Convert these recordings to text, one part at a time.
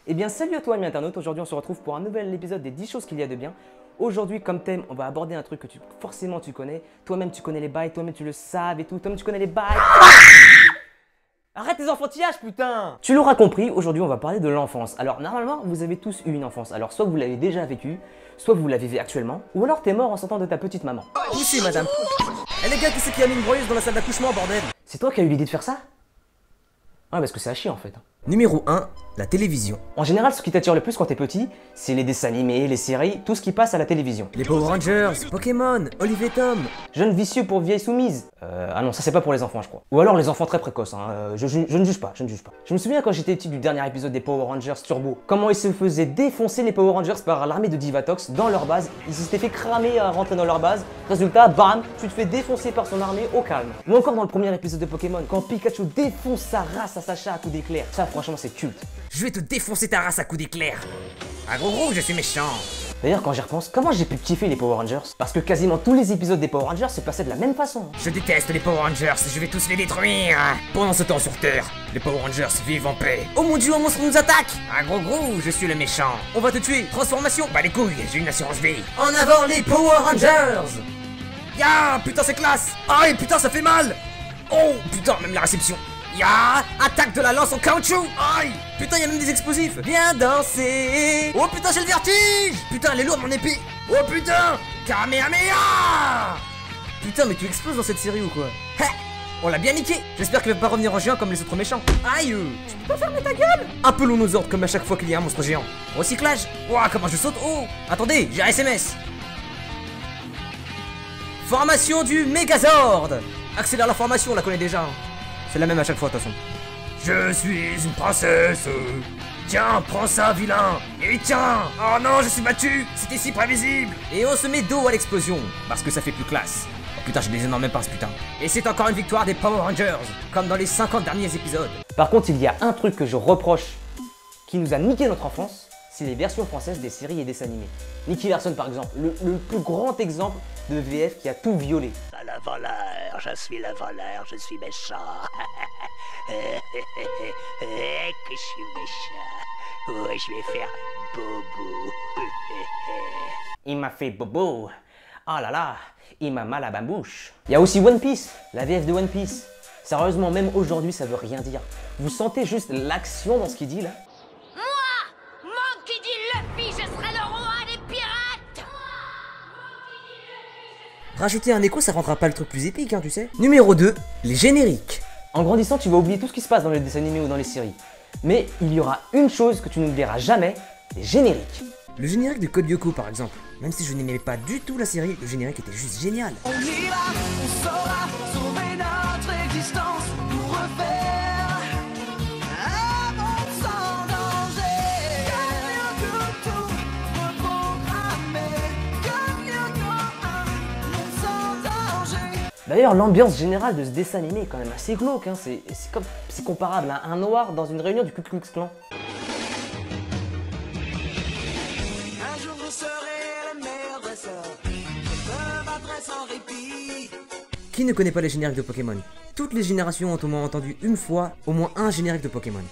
Eh bien salut à toi ami internaute, aujourd'hui on se retrouve pour un nouvel épisode des 10 choses qu'il y a de bien. Aujourd'hui comme thème on va aborder un truc que forcément tu connais. Toi-même tu connais les bails, toi-même tu le savais et tout, toi-même tu connais les bails. Arrête tes enfantillages putain! Tu l'auras compris, aujourd'hui on va parler de l'enfance. Alors normalement vous avez tous eu une enfance, alors soit vous l'avez déjà vécue, soit vous la vivez actuellement, ou alors t'es mort en sortant de ta petite maman. Poussez madame. Eh les gars, qui c'est qui a mis une broyeuse dans la salle d'accouchement bordel? C'est toi qui as eu l'idée de faire ça? Ouais parce que c'est à chier en fait. Numéro 1, la télévision. En général, ce qui t'attire le plus quand t'es petit, c'est les dessins animés, les séries, tout ce qui passe à la télévision. Les Power Rangers, Pokémon, Olivier Tom. Jeune vicieux pour vieille soumise. Ah non, ça c'est pas pour les enfants je crois. Ou alors les enfants très précoces, hein. Je ne juge pas, je ne juge pas. Je me souviens quand j'étais petit du dernier épisode des Power Rangers Turbo, comment ils se faisaient défoncer les Power Rangers par l'armée de Divatox dans leur base. Ils s'étaient fait cramer à rentrer dans leur base. Résultat, bam, tu te fais défoncer par son armée au calme. Ou encore dans le premier épisode de Pokémon, quand Pikachu défonce sa race à Sacha à coups d'éclair. Ça franchement c'est culte. Je vais te défoncer ta race à coups d'éclair. Ah gros, je suis méchant. D'ailleurs, quand j'y repense, comment j'ai pu kiffer les Power Rangers? Parce que quasiment tous les épisodes des Power Rangers se passaient de la même façon. Je déteste les Power Rangers, je vais tous les détruire. Pendant ce temps sur Terre, les Power Rangers vivent en paix. Oh mon dieu, un monstre nous attaque. Ah gros, je suis le méchant. On va te tuer, transformation. Bah les couilles, j'ai une assurance vie. En avant les Power Rangers. Ya, putain c'est classe. Aïe, putain ça fait mal. Oh, putain, même la réception. Ya, attaque de la lance en caoutchouc. Aïe, putain, y'a même des explosifs. Viens danser. Oh putain, j'ai le vertige. Putain, elle est lourde mon épée. Oh putain, Kamehameha. Putain, mais tu exploses dans cette série ou quoi? Heh, on l'a bien niqué. J'espère qu'il va pas revenir en géant comme les autres méchants. Aïe, tu peux pas fermer ta gueule? Appelons nos ordres comme à chaque fois qu'il y a un monstre géant. Recyclage. Ouah, comment je saute. Oh, attendez, j'ai un SMS. Formation du Megazord. Accélère la formation, on la connaît déjà. C'est la même à chaque fois de toute façon. Je suis une princesse. Tiens, prends ça, vilain. Et tiens. Oh non, je suis battu. C'était si prévisible. Et on se met dos à l'explosion, parce que ça fait plus classe. Oh putain, j'ai des énormes pinces, putain. Et c'est encore une victoire des Power Rangers, comme dans les 50 derniers épisodes. Par contre, il y a un truc que je reproche qui nous a niqué notre enfance, c'est les versions françaises des séries et dessins animés. Nicky Larson par exemple, le plus grand exemple de VF qui a tout violé. Le voleur, je suis le voleur, je suis méchant. Que je suis méchant. Ouais, je vais faire bobo. Il m'a fait bobo. Oh là là, il m'a mal à ma bouche. Il y a aussi One Piece, la VF de One Piece. Sérieusement, même aujourd'hui, ça veut rien dire. Vous sentez juste l'action dans ce qu'il dit là? Rajouter un écho, ça rendra pas le truc plus épique, hein, tu sais. Numéro 2, les génériques. En grandissant, tu vas oublier tout ce qui se passe dans les dessins animés ou dans les séries. Mais il y aura une chose que tu n'oublieras jamais, les génériques. Le générique de Code Lyoko par exemple. Même si je n'aimais pas du tout la série, le générique était juste génial. On ira, on saura sauver notre existence pour refaire un monde sans danger. Gagnons que tout reprogrammer. Gagnons un monde sans danger. D'ailleurs, l'ambiance générale de ce dessin animé est quand même assez glauque. Hein. C'est comparable à un noir dans une réunion du Ku Klux Klan. Un jour vous serez le meilleur dresseur. Je me battrai sans répit. Qui ne connaît pas les génériques de Pokémon? Toutes les générations ont au moins entendu une fois au moins un générique de Pokémon.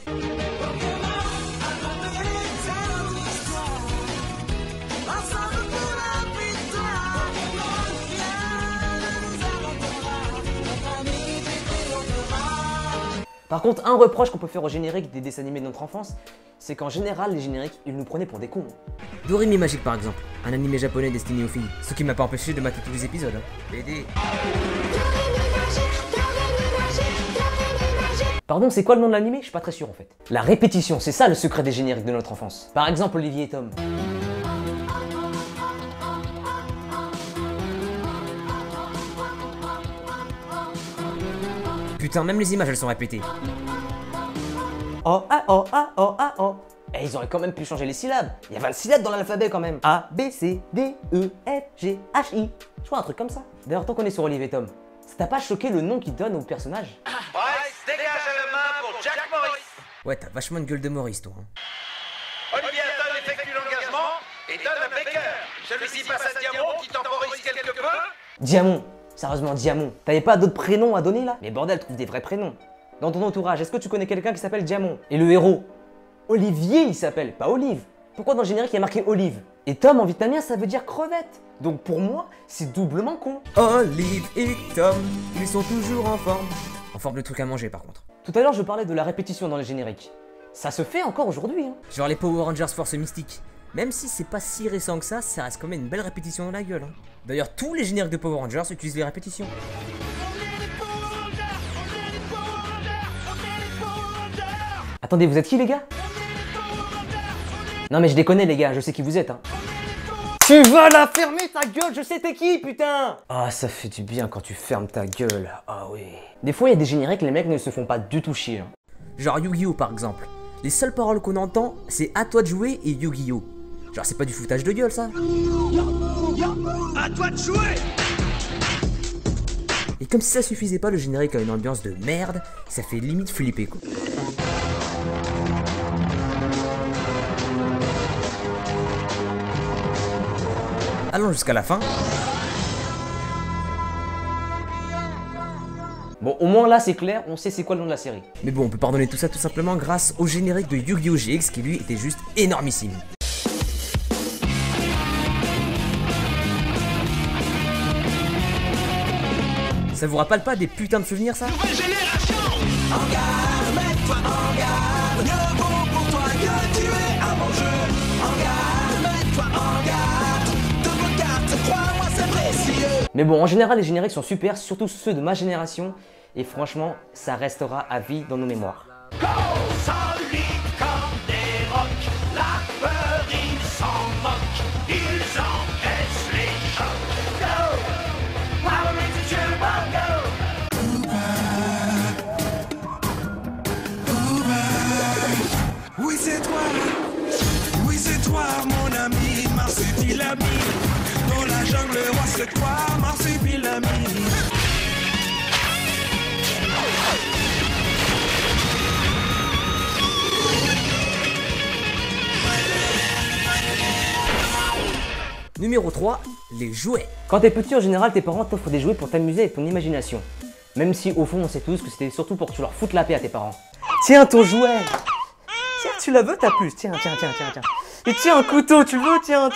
Par contre, un reproche qu'on peut faire au générique des dessins animés de notre enfance, c'est qu'en général, les génériques, ils nous prenaient pour des cons. Doremi Magique par exemple, un animé japonais destiné aux filles. Ce qui m'a pas empêché de mater tous les épisodes. Hein. BD. Pardon, c'est quoi le nom de l'animé? Je suis pas très sûr en fait. La répétition, c'est ça le secret des génériques de notre enfance. Par exemple, Olivier et Tom. Putain, même les images elles sont répétées. Oh, ah, oh, ah, oh, ah, oh. Et ils auraient quand même pu changer les syllabes. Il y a 26 lettres dans l'alphabet quand même. A, B, C, D, E, F, G, H, I. Je vois un truc comme ça. D'ailleurs, tant qu'on est sur Olivier et Tom, ça t'a pas choqué le nom qu'ils donnent au personnage? Bryce, dégage à la main pour Jack Morris. Ouais, t'as vachement une gueule de Maurice, toi. Hein. Olivier Hatton effectue l'engagement et donne à Baker. Celui-ci passe à Diamond qui temporise quelque peu. Diamond. Sérieusement, Diamond. T'avais pas d'autres prénoms à donner là? Mais bordel, trouve des vrais prénoms. Dans ton entourage, est-ce que tu connais quelqu'un qui s'appelle Diamond? Et le héros? Olivier, il s'appelle, pas Olive. Pourquoi dans le générique il y a marqué Olive? Et Tom en vietnamien ça veut dire crevette. Donc pour moi, c'est doublement con. Olive et Tom, ils sont toujours en forme. En forme de trucs à manger par contre. Tout à l'heure, je parlais de la répétition dans les génériques. Ça se fait encore aujourd'hui. Hein. Genre les Power Rangers Force Mystique. Même si c'est pas si récent que ça reste quand même une belle répétition dans la gueule. Hein. D'ailleurs, tous les génériques de Power Rangers utilisent les répétitions. Attendez, vous êtes qui les gars? Non mais je déconne les gars, je sais qui vous êtes. Hein. Tu vas la fermer ta gueule, je sais t'es qui putain. Ah ça fait du bien quand tu fermes ta gueule, ah oui. Des fois il y a des génériques, les mecs ne se font pas du tout chier. Hein. Genre Yu-Gi-Oh par exemple. Les seules paroles qu'on entend, c'est à toi de jouer et Yu-Gi-Oh. Genre c'est pas du foutage de gueule ça. À toi de jouer! Et comme si ça suffisait pas, le générique a une ambiance de merde, ça fait limite flipper quoi. Allons jusqu'à la fin. Bon, au moins là c'est clair, on sait c'est quoi le nom de la série. Mais bon, on peut pardonner tout ça tout simplement grâce au générique de Yu-Gi-Oh! GX qui lui était juste énormissime. Ça vous rappelle pas des putains de souvenirs ça? Nouvelle génération! En garde, mets-toi en garde. Mieux vaut pour toi que tu es à mon jeu. En garde, mets-toi en garde. De vos cartes, crois-moi, c'est précieux. Mais bon, en général les génériques sont super, surtout ceux de ma génération. Et franchement, ça restera à vie dans nos mémoires. Go! Solide comme des rocs, la peur ils s'en moquent, ils encaissent les chocs. Go! Power Rangers Turbo, go! Oui, c'est toi, mon ami, Marsupilami. Dans la jungle, roi, c'est toi, Marsupilami. Numéro 3, les jouets. Quand t'es petit, en général, tes parents t'offrent des jouets pour t'amuser avec ton imagination. Même si, au fond, on sait tous que c'était surtout pour que tu leur foutes la paix à tes parents. Tiens, ton jouet! Tiens, tu la veux ta puce? Tiens. Et tiens, un couteau, tu le veux? Tiens.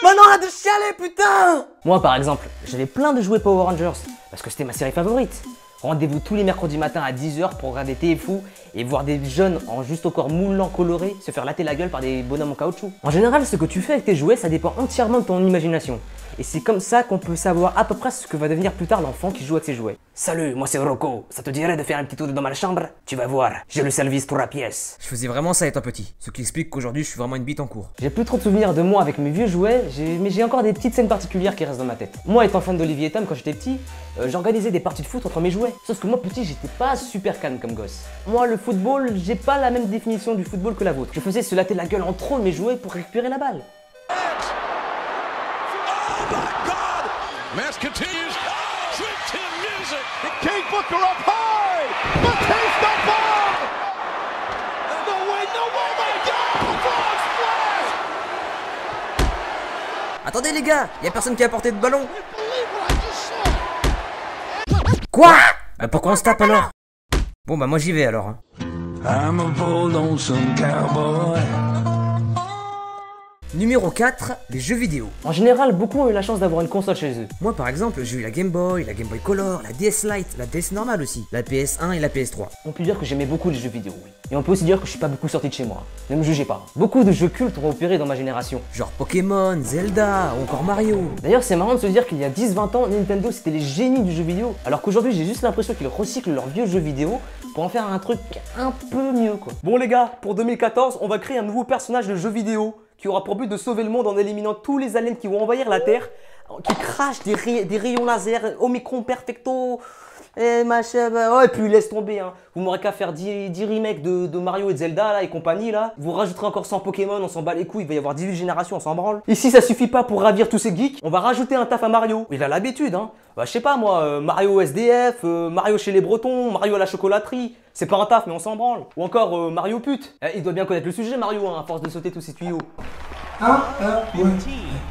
Maintenant, arrête de chialer, putain! Moi, par exemple, j'avais plein de jouets Power Rangers, parce que c'était ma série favorite. Rendez-vous tous les mercredis matins à 10 h pour regarder TFU et voir des jeunes en juste au corps moulant coloré se faire latter la gueule par des bonhommes en caoutchouc. En général, ce que tu fais avec tes jouets, ça dépend entièrement de ton imagination. Et c'est comme ça qu'on peut savoir à peu près ce que va devenir plus tard l'enfant qui joue avec ses jouets. Salut, moi c'est Rocco, ça te dirait de faire un petit tour dans ma chambre? Tu vas voir, j'ai le service pour la pièce. Je faisais vraiment ça étant petit, ce qui explique qu'aujourd'hui je suis vraiment une bite en cours. J'ai plus trop de souvenirs de moi avec mes vieux jouets, mais j'ai encore des petites scènes particulières qui restent dans ma tête. Moi étant fan d'Olivier et Tom quand j'étais petit, j'organisais des parties de foot entre mes jouets. Sauf que moi petit, j'étais pas super calme comme gosse. Moi le football, j'ai pas la même définition du football que la vôtre. Je faisais se latter la gueule en trop de mes jouets pour récupérer la balle. Match continues. Dream Team music. And Kate Booker up high. Matisse the ball. No way, my God. Frog splash. Attendez les gars, y a personne qui a apporté de ballon. Believe what I just saw. Quoi? Bah pourquoi on se tape alors? Bon bah moi j'y vais alors. Hein. I'm a bold lonesome cowboy. Numéro 4, les jeux vidéo. En général, beaucoup ont eu la chance d'avoir une console chez eux. Moi par exemple, j'ai eu la Game Boy Color, la DS Lite, la DS normale aussi, la PS1 et la PS3. On peut dire que j'aimais beaucoup les jeux vidéo, oui. Et on peut aussi dire que je suis pas beaucoup sorti de chez moi. Ne me jugez pas. Beaucoup de jeux cultes ont opéré dans ma génération. Genre Pokémon, Zelda ou encore Mario. D'ailleurs, c'est marrant de se dire qu'il y a 10-20 ans, Nintendo c'était les génies du jeu vidéo. Alors qu'aujourd'hui, j'ai juste l'impression qu'ils recyclent leurs vieux jeux vidéo pour en faire un truc un peu mieux quoi. Bon les gars, pour 2014, on va créer un nouveau personnage de jeu vidéo qui aura pour but de sauver le monde en éliminant tous les aliens qui vont envahir la Terre, qui crachent des rayons laser, Omicron Perfecto, et machin, oh, et puis laisse tomber, hein. Vous m'aurez qu'à faire 10 remakes de Mario et de Zelda là, et compagnie là. Vous rajouterez encore 100 Pokémon, on s'en bat les couilles, il va y avoir 18 générations, on s'en branle. Ici ça suffit pas pour ravir tous ces geeks, on va rajouter un taf à Mario. Il a l'habitude, hein. Bah je sais pas moi, Mario SDF, Mario chez les Bretons, Mario à la chocolaterie. C'est pas un taf mais on s'en branle. Ou encore Mario pute. Il doit bien connaître le sujet Mario, hein, à force de sauter tous ces tuyaux.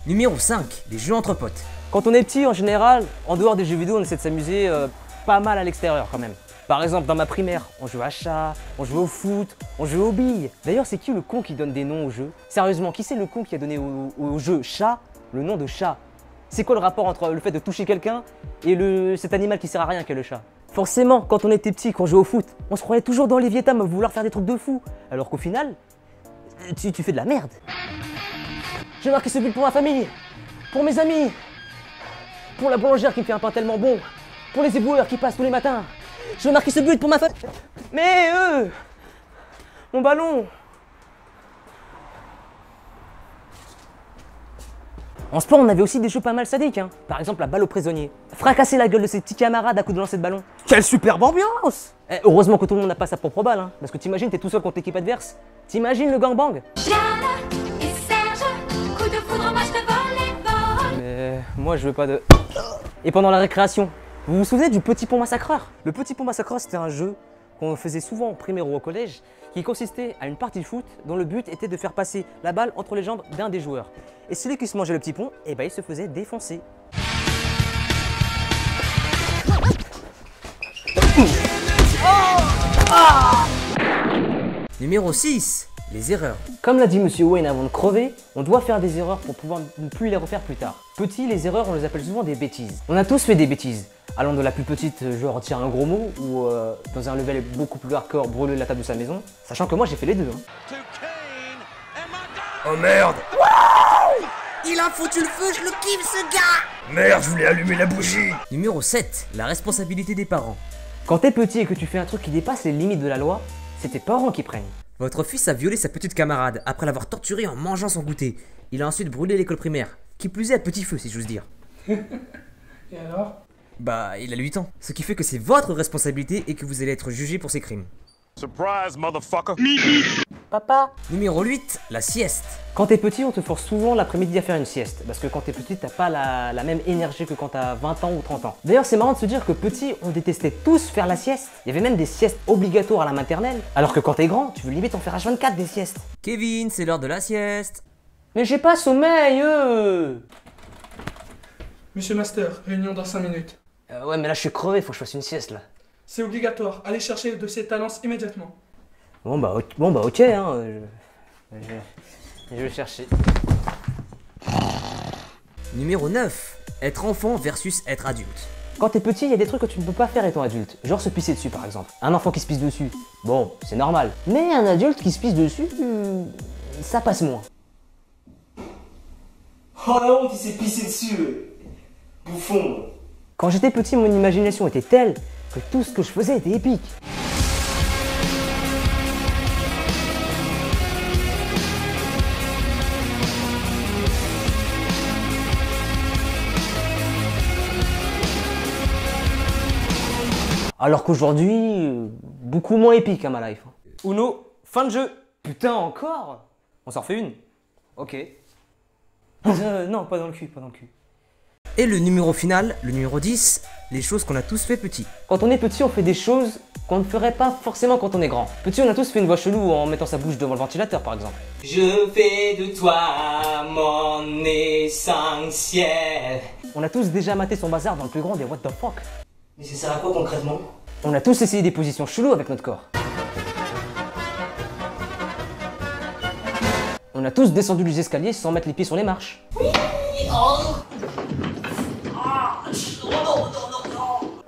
Numéro 5, les jeux entre potes. Quand on est petit, en général, en dehors des jeux vidéo, on essaie de s'amuser pas mal à l'extérieur quand même. Par exemple, dans ma primaire, on jouait à chat, on jouait au foot, on jouait aux billes. D'ailleurs, c'est qui le con qui donne des noms aux jeux? Sérieusement, qui c'est le con qui a donné au jeu chat le nom de chat? C'est quoi le rapport entre le fait de toucher quelqu'un et cet animal qui sert à rien qu'est le chat? Forcément, quand on était petit, qu'on jouait au foot, on se croyait toujours dans les Vietnam à vouloir faire des trucs de fou. Alors qu'au final, tu fais de la merde. J'ai marqué ce but pour ma famille, pour mes amis, pour la boulangère qui me fait un pain tellement bon, pour les éboueurs qui passent tous les matins. Je veux marquer ce but pour ma famille. Mais mon ballon. En sport, on avait aussi des jeux pas mal sadiques, hein. Par exemple, la balle au prisonnier. Fracasser la gueule de ses petits camarades à coups de lancer de ballon. Quelle superbe ambiance! Heureusement que tout le monde n'a pas sa propre balle, hein. Parce que t'imagines, t'es tout seul contre l'équipe adverse. T'imagines le gangbang? Jeanne et Serge, coup de foudre, moi je te vole les vols. Mais moi, je veux pas de... Et pendant la récréation, vous vous souvenez du Petit Pont Massacreur? Le Petit Pont Massacreur, c'était un jeu qu'on faisait souvent en primaire ou au collège, qui consistait à une partie de foot dont le but était de faire passer la balle entre les jambes d'un des joueurs. Et celui qui se mangeait le petit pont, eh ben, il se faisait défoncer. Numéro 6, les erreurs. Comme l'a dit Monsieur Wayne avant de crever, on doit faire des erreurs pour pouvoir ne plus les refaire plus tard. Petit, les erreurs, on les appelle souvent des bêtises. On a tous fait des bêtises. Allant de la plus petite, genre dire un gros mot, ou dans un level beaucoup plus hardcore, brûler la table de sa maison. Sachant que moi, j'ai fait les deux. Hein. Oh merde! Il a foutu le feu, je le kiffe ce gars! Merde, je voulais allumer la bougie! Numéro 7, la responsabilité des parents. Quand t'es petit et que tu fais un truc qui dépasse les limites de la loi, c'est tes parents qui prennent. Votre fils a violé sa petite camarade après l'avoir torturé en mangeant son goûter. Il a ensuite brûlé l'école primaire, qui plus est à petit feu si j'ose dire. Et alors? Bah, il a 8 ans. Ce qui fait que c'est votre responsabilité et que vous allez être jugé pour ces crimes. Surprise, motherfucker. Papa! Numéro 8, la sieste. Quand t'es petit, on te force souvent l'après-midi à faire une sieste. Parce que quand t'es petit, t'as pas la même énergie que quand t'as 20 ans ou 30 ans. D'ailleurs, c'est marrant de se dire que petit, on détestait tous faire la sieste. Il y avait même des siestes obligatoires à la maternelle. Alors que quand t'es grand, tu veux limite en faire H24 des siestes. Kevin, c'est l'heure de la sieste. Mais j'ai pas sommeil, Monsieur Master, réunion dans 5 minutes. Ouais, mais là, je suis crevé, faut que je fasse une sieste, là. C'est obligatoire, allez chercher le dossier de Talence immédiatement. Bon bah ok, hein. Je vais chercher. Numéro 9, être enfant versus être adulte. Quand t'es petit, il y a des trucs que tu ne peux pas faire étant adulte. Genre se pisser dessus, par exemple. Un enfant qui se pisse dessus, bon, c'est normal. Mais un adulte qui se pisse dessus, ça passe moins. Oh la honte, il s'est pissé dessus, bouffon. Quand j'étais petit, mon imagination était telle que tout ce que je faisais était épique. Alors qu'aujourd'hui, beaucoup moins épique à ma life. Uno, fin de jeu. Putain, encore? On s'en refait une? Ok. Non, pas dans le cul, pas dans le cul. Et le numéro final, le numéro 10, les choses qu'on a tous fait petit. Quand on est petit, on fait des choses qu'on ne ferait pas forcément quand on est grand. Petit, on a tous fait une voix chelou en mettant sa bouche devant le ventilateur, par exemple. Je fais de toi mon essentiel. On a tous déjà maté son bazar dans le plus grand des what the fuck. Mais ça sert à quoi concrètement? On a tous essayé des positions cheloues avec notre corps. On a tous descendu les escaliers sans mettre les pieds sur les marches.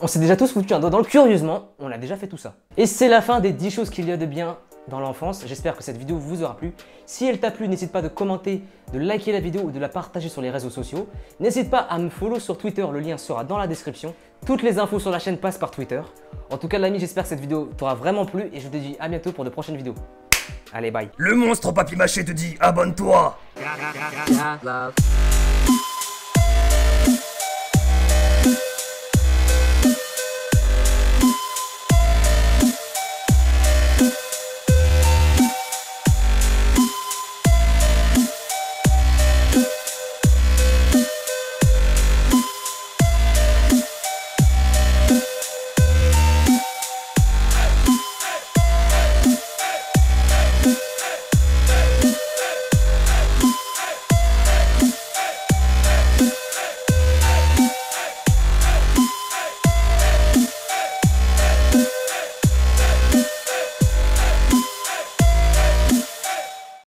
On s'est déjà tous foutu un doigt dans le curieusement, on a déjà fait tout ça. Et c'est la fin des 10 choses qu'il y a de bien dans l'enfance. J'espère que cette vidéo vous aura plu. Si elle t'a plu, n'hésite pas de commenter, de liker la vidéo ou de la partager sur les réseaux sociaux. N'hésite pas à me follow sur Twitter, le lien sera dans la description. Toutes les infos sur la chaîne passent par Twitter. En tout cas l'ami, j'espère que cette vidéo t'aura vraiment plu et je te dis à bientôt pour de prochaines vidéos. Allez, bye. Le monstre en papier mâché te dit abonne-toi. Love.